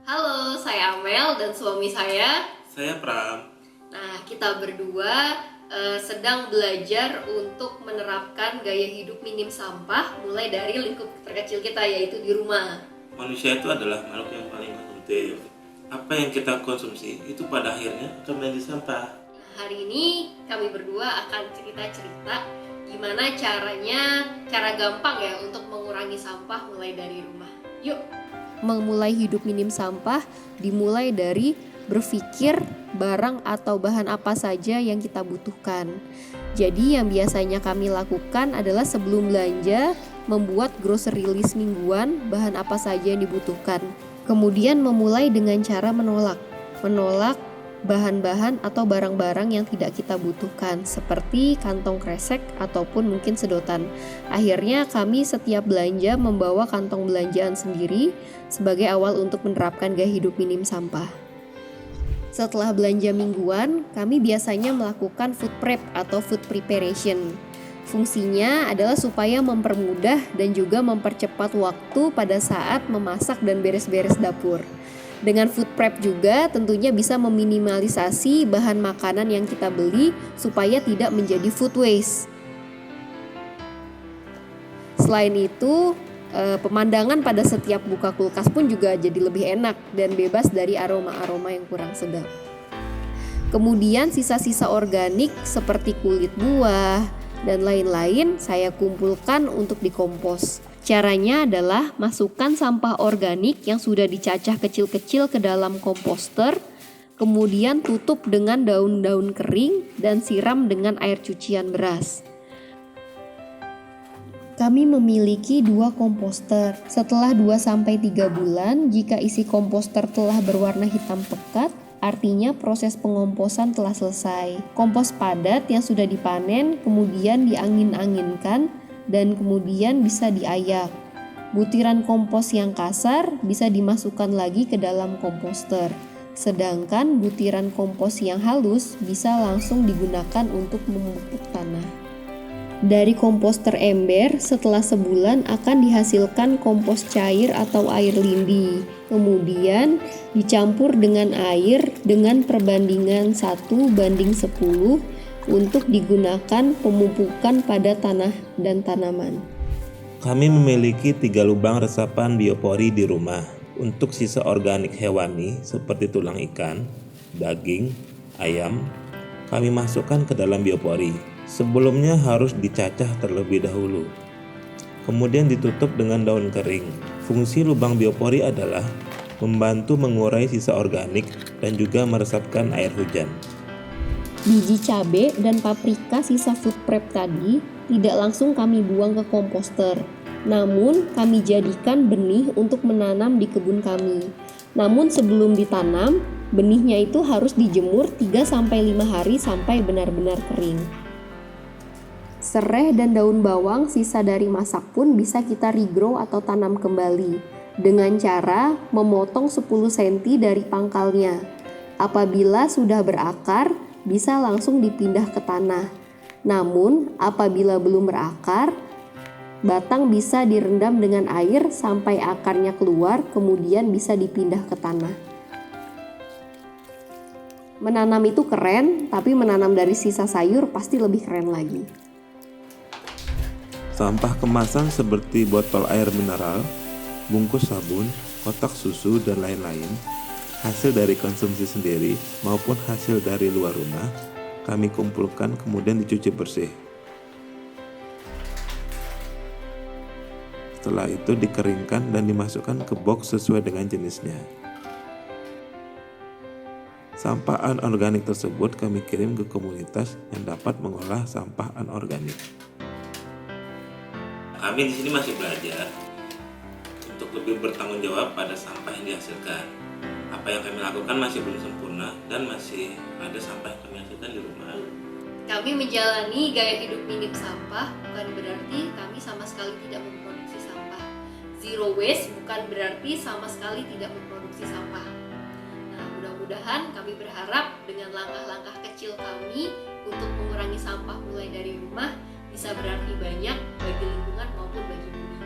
Halo, saya Amel dan suami saya. Saya Pram. Nah, kita berdua sedang belajar untuk menerapkan gaya hidup minim sampah mulai dari lingkup terkecil kita, yaitu di rumah. Manusia itu adalah makhluk yang paling konsumtif. Apa yang kita konsumsi itu pada akhirnya akan menjadi sampah. Nah, hari ini kami berdua akan cerita-cerita gimana cara gampang ya untuk mengurangi sampah mulai dari rumah. Yuk! Memulai hidup minim sampah dimulai dari berpikir barang atau bahan apa saja yang kita butuhkan. Jadi yang biasanya kami lakukan adalah sebelum belanja membuat grocery list mingguan bahan apa saja yang dibutuhkan. Kemudian memulai dengan cara menolak bahan-bahan atau barang-barang yang tidak kita butuhkan seperti kantong kresek ataupun mungkin sedotan. Akhirnya kami setiap belanja membawa kantong belanjaan sendiri sebagai awal untuk menerapkan gaya hidup minim sampah. Setelah belanja mingguan, kami biasanya melakukan food prep atau food preparation. Fungsinya adalah supaya mempermudah dan juga mempercepat waktu pada saat memasak dan beres-beres dapur. Dengan food prep juga tentunya bisa meminimalisasi bahan makanan yang kita beli supaya tidak menjadi food waste. Selain itu, pemandangan pada setiap buka kulkas pun juga jadi lebih enak dan bebas dari aroma-aroma yang kurang sedap. Kemudian sisa-sisa organik seperti kulit buah dan lain-lain saya kumpulkan untuk dikompos. Caranya adalah masukkan sampah organik yang sudah dicacah kecil-kecil ke dalam komposter, kemudian tutup dengan daun-daun kering dan siram dengan air cucian beras. Kami memiliki 2 komposter. Setelah 2-3 bulan, jika isi komposter telah berwarna hitam pekat, artinya proses pengomposan telah selesai. Kompos padat yang sudah dipanen kemudian diangin-anginkan dan kemudian bisa diayak. Butiran kompos yang kasar bisa dimasukkan lagi ke dalam komposter. Sedangkan butiran kompos yang halus bisa langsung digunakan untuk memupuk tanah. Dari komposter ember setelah sebulan akan dihasilkan kompos cair atau air lindi. Kemudian dicampur dengan air dengan perbandingan 1:10 untuk digunakan pemupukan pada tanah dan tanaman. Kami memiliki 3 lubang resapan biopori di rumah. Untuk sisa organik hewani seperti tulang ikan, daging, ayam, kami masukkan ke dalam biopori. Sebelumnya harus dicacah terlebih dahulu. Kemudian ditutup dengan daun kering. Fungsi lubang biopori adalah membantu mengurai sisa organik dan juga meresapkan air hujan. Biji cabai dan paprika sisa food prep tadi tidak langsung kami buang ke komposter, namun kami jadikan benih untuk menanam di kebun kami. Namun sebelum ditanam, benihnya itu harus dijemur 3-5 hari sampai benar-benar kering. Serai dan daun bawang sisa dari masak pun bisa kita regrow atau tanam kembali dengan cara memotong 10 cm dari pangkalnya. Apabila sudah berakar, bisa langsung dipindah ke tanah. Namun, apabila belum berakar, batang bisa direndam dengan air sampai akarnya keluar, kemudian bisa dipindah ke tanah. Menanam itu keren, tapi menanam dari sisa sayur pasti lebih keren lagi. Sampah kemasan seperti botol air mineral, bungkus sabun, kotak susu, dan lain-lain, hasil dari konsumsi sendiri maupun hasil dari luar rumah, kami kumpulkan kemudian dicuci bersih. Setelah itu dikeringkan dan dimasukkan ke box sesuai dengan jenisnya. Sampah anorganik tersebut kami kirim ke komunitas yang dapat mengolah sampah anorganik. Kami di sini masih belajar untuk lebih bertanggung jawab pada sampah yang dihasilkan. Apa yang kami lakukan masih belum sempurna dan masih ada sampah yang kami hasilkan di rumah. Kami menjalani gaya hidup minim sampah bukan berarti kami sama sekali tidak memproduksi sampah. Zero waste bukan berarti sama sekali tidak memproduksi sampah. Nah, mudah-mudahan kami berharap dengan langkah-langkah kecil kami untuk mengurangi sampah mulai dari rumah bisa berarti banyak bagi lingkungan maupun bagi bumi.